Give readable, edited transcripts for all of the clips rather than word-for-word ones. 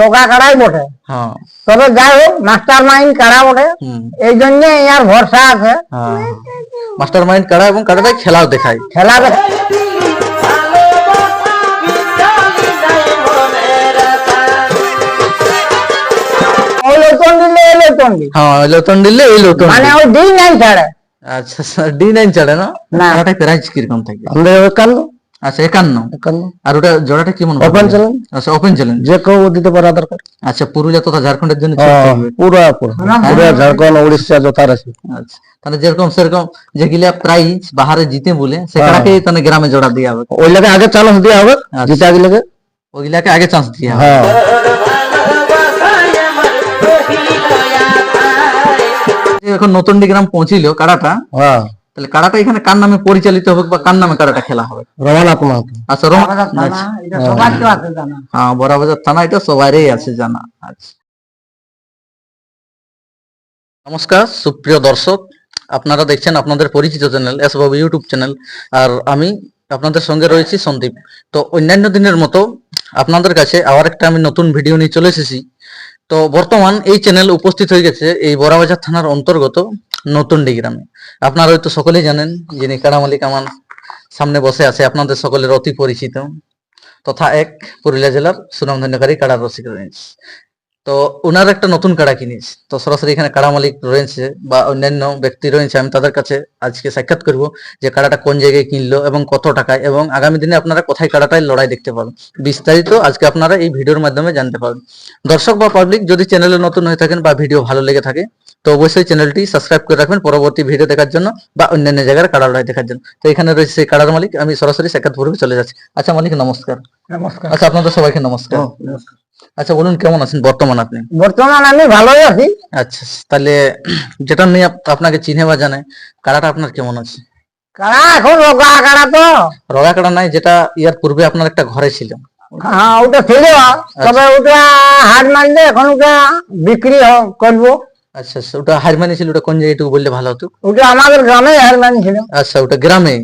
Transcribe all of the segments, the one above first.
রোগা কাড়াই বটে, হ্যাঁ তবে যাই হোক মাস্টার মাইন্ড কাড়া বটে, এই জন্য ইয়ার ভরসা আছে। মাস্টার মাইন্ড কাড়া এবং কাড়াটাই খেলাও দেখায়। খেলা ওই লোতন দিলে এই লোতন দি, হ্যাঁ লোতন দিলে এই লোতন মানে ওই ডি নাই ছাড়ে। আচ্ছা D9 চলে না? না। কাড়াটাই প্রাইস কিরকম থাকে? আমাদের 51 আচ্ছা 51। আর ওটা জোড়াটা কেমন? Open challenge. আচ্ছা ওপেন চ্যালেঞ্জ, যে কেউ দিতে পারা দরকার। আচ্ছা পুরুলিয়া তথা ঝাড়খণ্ডের জন্য ছেড়ে থাকবে? পুরা ঝাড়খণ্ড উড়িষ্যা যথার আছে। আচ্ছা তাহলে যেরকম সেরকম যেগুলা প্রাইজ বাহারে জিতে বলে সেটাকেই তাহলে গ্রামে জোড়া দেওয়া হবে, ওই লাগে আগে চান্স দেওয়া হবে, জিতে আগে লাগে ওইগুলাকে আগে চান্স দেওয়া হবে। হ্যাঁ এখন নতুনডি গ্রাম পৌঁছিল কাড়াটা, হ্যাঁ। তাহলে কাড়াটা এখানে কার নামে পরিচালিত হবে বা কার নামে কাড়াটা খেলা হবে? রমানাথ মাহাতো। আচ্ছা হ্যাঁ বড়বাজার থানা, এটা সবারই আছে জানা। আচ্ছা নমস্কার সুপ্রিয় দর্শক, আপনারা দেখছেন আপনাদের পরিচিত চ্যানেল এস বাবু ইউটিউব চ্যানেল, আর আমি আপনাদের সঙ্গে রয়েছি সন্দীপ। তো অন্যান্য দিনের মতো আপনাদের কাছে আবার একটা আমি নতুন ভিডিও নিয়ে চলে এসেছি। তো বর্তমান এই চ্যানেল উপস্থিত হয়ে গেছে এই বড়বাজার থানার অন্তর্গত নতুনডি গ্রামে। আপনারা হয়তো সকলেই জানেন যিনি কাড়া মালিক আমার সামনে বসে আছে আপনাদের সকলের অতি পরিচিত তথা এক পুরুলিয়া জেলার সুনামধন্যকারী কাড়া রসিক রয়েছে। তো ওনার একটা নতুন কাড়া কিনিস, তো সরাসরি এখানে কাড়া মালিক রয়েছে বা অন্যান্য ব্যক্তি রয়েছে, আমি তাদের কাছে আজকে সাক্ষাৎ করব যে কাড়াটা কোন জায়গায় কিনলো এবং কত টাকায়, এবং আগামী দিনে আপনারা কোথায় কাড়াটায় লড়াই দেখতে পাবেন বিস্তারিত আজকে আপনারা এই ভিডিওর মাধ্যমে জানতে পারবেন। দর্শক বা পাবলিক যদি চ্যানেলে নতুন হয়ে থাকেন বা ভিডিও ভালো লেগে থাকে তো অবশ্যই চ্যানেলটি সাবস্ক্রাইব করে রাখবেন পরবর্তী ভিডিও দেখার জন্য বা অন্যান্য জায়গার কাড়া লড়াই দেখার জন্য। তো এখানে রয়েছে সেই কাড়ার মালিক, আমি সরাসরি সাক্ষাৎ পর্বে চলে যাচ্ছি। আচ্ছা মালিক নমস্কার। নমস্কার। আচ্ছা আপনাদের সবাইকে নমস্কার। আচ্ছা বলুন কেমন আছেন বর্তমান আপনি? বর্তমান আমি ভালোই আছি। আচ্ছা তাহলে যেটা নিয়ে আপনাকে চিনে বা জানে, কাড়াটা আপনার কেমন আছে? কাড়া এখন রোগা কাড়া তো। রগা কাড়া নাই, যেটা ইয়ার পূর্বে আপনার একটা ঘরে ছিল? হ্যাঁ ওটা ছিল, তবে ওটা হাট মানলে এখন ওটা বিক্রি করবো। আচ্ছা আচ্ছা ওটা হারমানি ছিল, ওটা কোন জায়গায় একটু বললে ভালো হতো। ওটা আমাদের গ্রামে হাট মান ছিল। আচ্ছা ওটা গ্রামে,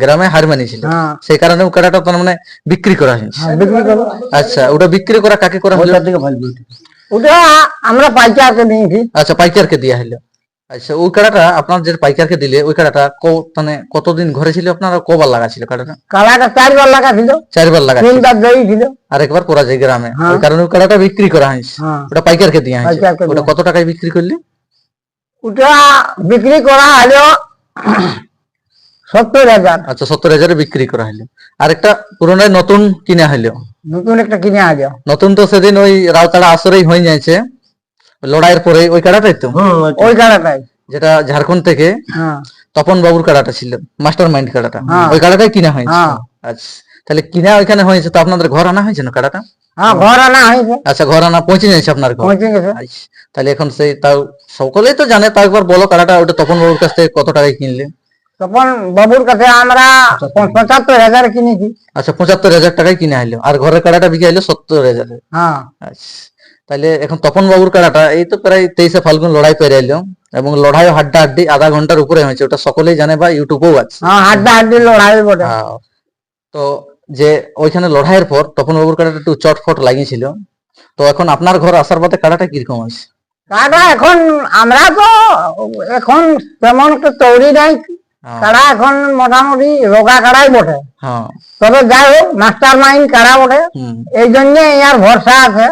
গ্রামে হারমানি ছিল, সেই কারণে ও কাড়াটা তার মানে বিক্রি করা হয়েছে। বিক্রি করবো। আচ্ছা ওটা বিক্রি করা কাকে করা হলো? ওটা আমরা পাইকারকে দিয়েছি। আচ্ছা পাইকারকে দেওয়া হলো। আচ্ছা ওই কাড়াটা আপনার যে পাইকারকে দিলে ওই কাড়াটা মানে কতদিন ঘরে ছিল আপনার, আর কবার লাগা ছিল কাড়াটা? কাড়াটা 4 বার লাগা ছিল। 4 বার লাগা ছিল, 3 বার জয়ী ছিল আর একবার পরাজয় গ্রামে। ওই কারণে ওই কাড়াটা বিক্রি করা হয়েছে, ওটা পাইকারকে দেওয়া হয়েছে। ওটা কত টাকায় বিক্রি করলে? ওটা বিক্রি করা হলো 70,000। আচ্ছা 70,000 বিক্রি করা হলো। আর একটা পুরোনায় নতুন কিনা হলো? নতুন একটা কিনে আলো। নতুন তো সেদিন ওই রাউতাড়া আসরেই হয়ে যাচ্ছে লড়াইয়ের পরে, ওই কাড়াটাই তো? ওই কাড়াটাই, যেটা ঝাড়খণ্ড থেকে তপন বাবুর কাড়াটা ছিল, মাস্টার মাইন্ড কাড়াটা, ওই কাড়াটাই কিনা হয়েছে। আচ্ছা তাহলে কিনা ওইখানে হয়েছে, তো আপনাদের ঘর আনা হয়েছে না কাড়াটা? হ্যাঁ ঘর আনা হয়েছে। আচ্ছা ঘর আনা পৌঁছে যাচ্ছে আপনার ঘর? পৌঁছে গেছে। আচ্ছা তাহলে এখন সেই তাও সকলেই তো জানে, তাও একবার বলো কাড়াটা ওটা তপন বাবুর কাছ থেকে কত টাকায় কিনলে? তপন বাবুর কাছে আমরা 75,000 কিনেছি। আচ্ছা 75,000 টাকায় কিনে আইলো, আর ঘরের কাড়াটা বিকে আইলো 70,000। হ্যাঁ আচ্ছা তাহলে এখন তপন বাবুর কাড়াটা এই তো প্রায় 23শে ফাল্গুন লড়াই পেরে আইলো, এবং লড়াই হাড্ডা হাড্ডি আধা ঘন্টার উপরে হয়েছে, ওটা সকলেই জানে বা ইউটিউবেও আছে। হ্যাঁ হাড্ডা হাড্ডি লড়াই বটে। তো যে ওইখানে লড়াইয়ের পর তপন বাবুর কাড়াটা একটু চটফট লাগিয়েছিল, তো এখন আপনার ঘর আসার পথে কাড়াটা কিরকম আছে? কাড়া এখন আমরা তো এখন তেমন একটা তৈরি নাই। কাড়া এখন মোটামুটি রোগা কাড়াই বটে, তবে যাই হোক মাস্টার মাইন্ড কাড়া বটে, এই জন্য ইয়ার ভরসা আছে।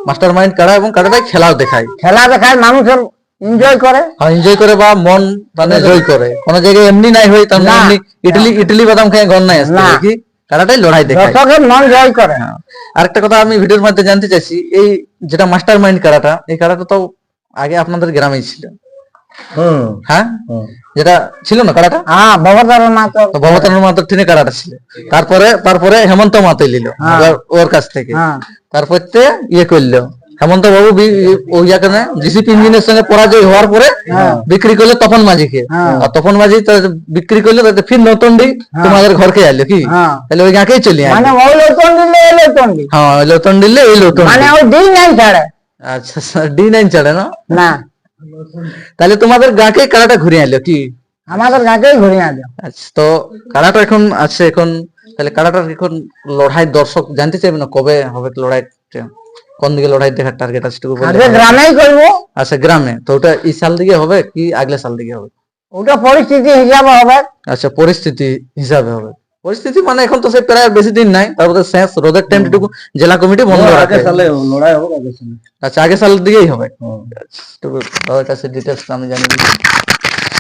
মাস্টার মাইন্ড কাড়া এবং কাড়াটাই খেলাও দেখায়। খেলা দেখায়, মানুষের এনজয় করে। এনজয় করে বা মন মানে জয় করে, কোন জায়গায় এমনি নাই হয় তার মানে ইডলি ইডলি বাদাম খেয়ে ঘর নাই আসতে কি, কাড়াটাই লড়াই দেখায়, দর্শকের মন জয় করে। আরেকটা কথা আমি ভিডিওর মধ্যে জানতে চাইছি, এই যেটা মাস্টার মাইন্ড কাড়াটা, এই কাড়াটা তো আগে আপনাদের গ্রামেই ছিল? হ্যাঁ যেটা ছিল না কাড়াটা? হ্যাঁ ভবতারণ মাহাতো। ভবতারণ মাহাতোর ট্রেনে কাড়াটা ছিল, তারপরে হেমন্ত মাহাতো নিল ওর কাছ থেকে, তারপর ইয়ে করলো হেমন্ত বাবু ওই জায়গায় জিসিপি ইঞ্জিনের সঙ্গে পরাজয় হওয়ার পরে বিক্রি করলো তপন মাঝিকে, আর তপন মাঝি বিক্রি করলো ফির নতুনডি তোমাদের ঘরকে আইলো কি, তাহলে ওই গাঁকেই চলে মানে ওই লোতন দিলে এই লোতন দি। হ্যাঁ ওই লোতন দিলে এই লোতন, মানে ওই D9 ছাড়ে। আচ্ছা D9 চলে না? না তাহলে তোমাদের গাঁকে কাড়াটা ঘুরে আইলো কি? আমাদের গাঁকেই ঘুরে আইলো। আচ্ছা তো কাড়াটা এখন আছে, এখন তাহলে কাড়াটার এখন লড়াই দর্শক জানতে চাইবে না কবে হবে লড়াই, আচ্ছা, কোন দিকে লড়াই দেখার টার্গেট আছে একটু বললে? আগে গ্রামেই করবো। আচ্ছা, গ্রামে। তো ওটা এই সাল দিকে হবে কি আগলে সাল দিকে হবে? ওটা পরিস্থিতি হিসাবে হবে। আচ্ছা, পরিস্থিতি হিসাবে হবে। পরিস্থিতি মানে এখন তো সে প্রায় বেশি দিন নাই, তারপরে শেষ রোদের টাইমটুকু জেলা কমিটি বন্ধ রাখে। লড়াই হবে আগে সালে। আচ্ছা, আগে সালের দিকেই হবে। একটু দাদার কাছে ডিটেলস আমি জানি।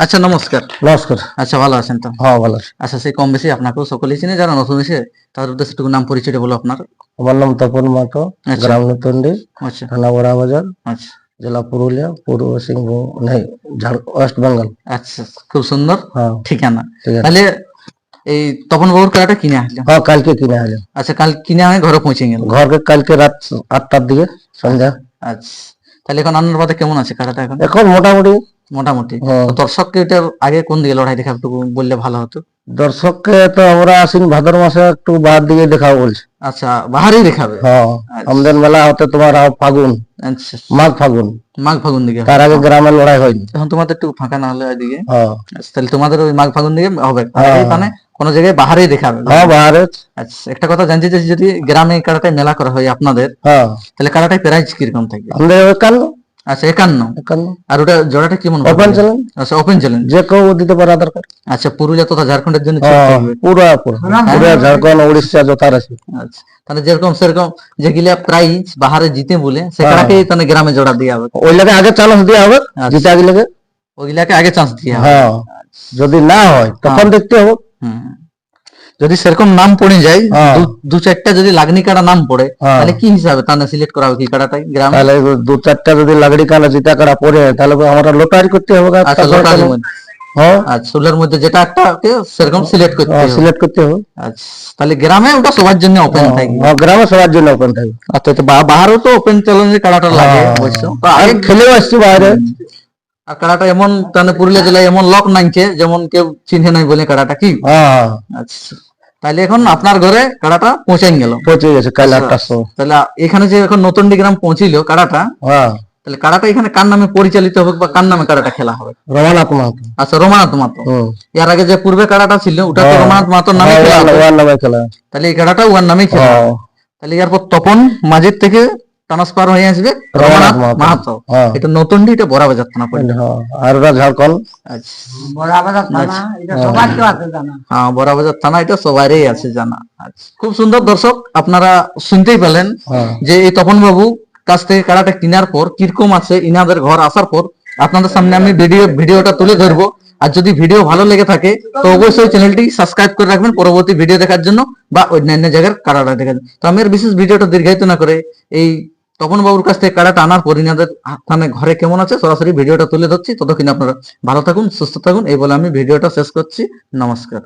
আচ্ছা, নমস্কার। নমস্কার। আচ্ছা, ভালো আছেন তো? হ্যাঁ, ভালো আছি। আচ্ছা, সেই কম বেশি আপনাকেও সকলেই চিনে, যারা নতুন এসে তাদের উদ্দেশ্যে একটু নাম পরিচয়টা বলো আপনার। আমার নাম তপন মাহাতো, আচ্ছা। গ্রাম নতুনডি, আচ্ছা থানা বড়া বাজার, আচ্ছা জেলা পুরুলিয়া, পূর্ব সিংভূম নেই, ওয়েস্ট বেঙ্গল। আচ্ছা, খুব সুন্দর হ্যাঁ, ঠিকানা। ঠিক আছে। তাহলে এই তপন বাবুর কাড়াটা কিনে আসলাম। হ্যাঁ, কালকে কিনে হলো। আচ্ছা, কাল কিনে আনে ঘরে পৌঁছে গেল। ঘরকে কালকে রাত 8টার দিকে সন্ধ্যা। আচ্ছা, তাহলে এখন আনার বাদে কেমন আছে কাড়াটা এখন? এখন মোটামুটি মোটামুটি। হ্যাঁ। তো দর্শককে এটার আগে কোন দিকে লড়াই দেখা একটু বললে ভালো হতো। দর্শককে তো আমরা আশ্বিন ভাদ্র মাসে একটু বাহার দিকে দেখাবো বলছি। আচ্ছা, বাহারেই দেখাবে। হ্যাঁ, আমাদের মেলা হতে তোমার ফাগুন, আচ্ছা, মাঘ ফাগুন, মাঘ ফাগুন দিকে হবে। তার আগে গ্রামে লড়াই হয়নি। এখন তোমাদের একটু ফাঁকা না হলে ওইদিকে। হ্যাঁ, আচ্ছা, তাহলে তোমাদের ওই মাঘ ফাগুন দিকে হবে। হ্যাঁ। মানে কোন জায়গায় বাহারেই দেখাবে। হ্যাঁ, বাহারে। আচ্ছা, একটা কথা জানতে চাইছি, যদি গ্রামে কাড়াটায় মেলা করা হয় আপনাদের, হ্যাঁ, তাহলে কাড়াটায় প্রাইস কিরকম থাকে? আমাদের 51। আচ্ছা, 51। আর ওটা জোড়াটা কেমন? Open challenge. আচ্ছা, ওপেন চ্যালেঞ্জ। যে কেউ দিতে পারে আধার কার্ড। আচ্ছা, পুরুলিয়া তথা ঝাড়খণ্ডের জন্য হ্যাঁ, থাকবে। পুরা ঝাড়খণ্ড, উড়িষ্যা যথার আছে। আচ্ছা, তাহলে যেরকম সেরকম যেগুলা প্রাইজ বাহারে জিতে বলে হ্যাঁ। সেগুলাকে তাহলে গ্রামে জোড়া দিয়ে হবে। ওই লাগে আগে চান্স দেওয়া হবে, জিতে আগে লাগে। ওইগুলাকে আগে চান্স দিয়ে হবে। হ্যাঁ, যদি না হয় তখন দেখতে হবে। হুম। যদি সেরকম নাম পড়ে যায়, হ্যাঁ। দু চারটা যদি লাগনি কাটা নাম পড়ে, হ্যাঁ। তাহলে কি হিসাবে তাহলে সিলেক্ট করা হবে কি কাটাটাই গ্রামে? তাহলে 2-4টা যদি লাগড়ি কানা জিতা কাটা পড়ে, তাহলে আমরা লটারি করতে হবে। আচ্ছা, লটারির মধ্যে। হ্যাঁ, আচ্ছা, ষোলোর মধ্যে যেটা একটাকে সেরকম সিলেক্ট করতে হবে। সিলেক্ট করতে হবে। আচ্ছা, তাহলে গ্রামে ওটা সবার জন্য ওপেন থাকবে। হ্যাঁ, গ্রামে সবার জন্য ওপেন থাকবে। আচ্ছা, তো বাহারও তো ওপেন চ্যালেঞ্জের কাটাটা লাগে অবশ্য। তো আগে আগে খেলেও আসছি বাইরে। আর কাড়াটা এমন তাহলে পুরুলিয়া জেলায় এমন লক নাইছে যেমন কেউ চিনহে নাই বলে কাড়াটা কি। হ্যাঁ, আচ্ছা, তাহলে এখন আপনার ঘরে কাড়াটা পৌঁছাই গেল। পৌঁছে গেছে কাল 8টার সময়। তাহলে এখানে যে এখন নতুন গ্রাম পৌঁছিল কাড়াটা, হ্যাঁ, তাহলে কাড়াটা এখানে কার নামে পরিচালিত হবে বা কার নামে কাড়াটা খেলা হবে? রমানাথ মাহাতো। আচ্ছা, রমানাথ মাহাতো। হুম। এর আগে যে পূর্বে কাড়াটা ছিল ওটা তো হ্যাঁ। রমানাথ মাহাতোর নামে খেলা হবে। ওয়ার নামে খেলা। তাহলে এই কাড়াটা ওর নামেই খেলা হবে। হ্যাঁ, তাহলে এরপর তপন মাঝের থেকে ট্রান্সফার হয়ে আসবে রমানাথ মাহাতো। হ্যাঁ। এটা নতুন এটা বড় বাজার থানা পড়বে। হ্যাঁ, আর ওরা ঝাড়খণ্ড। আচ্ছা, বড়াবাজার থানা, এটা সবার কেউ আছে জানা। হ্যাঁ, বড়বাজার থানা এটা সবারই আছে জানা। আচ্ছা, খুব সুন্দর। দর্শক আপনারা শুনতেই পেলেন হ্যাঁ। যে এই তপন বাবু কাছ থেকে কাড়াটা কেনার পর কিরকম আছে, ইনাদের ঘর আসার পর আপনাদের সামনে আমি ভিডিওটা তুলে ধরবো। আর যদি ভিডিও ভালো লেগে থাকে তো অবশ্যই চ্যানেলটি সাবস্ক্রাইব করে রাখবেন পরবর্তী ভিডিও দেখার জন্য বা অন্যান্য জায়গার কাড়াটা দেখার জন্য। তো আমি আর বিশেষ ভিডিওটা দীর্ঘায়িত না করে এই তপন বাবুর কাছ থেকে কাড়াটা আনার পর ইনাদের মানে ঘরে কেমন আছে সরাসরি ভিডিওটা তুলে ধরছি। ততক্ষণ আপনারা ভালো থাকুন, সুস্থ থাকুন, এই বলে আমি ভিডিওটা শেষ করছি। নমস্কার।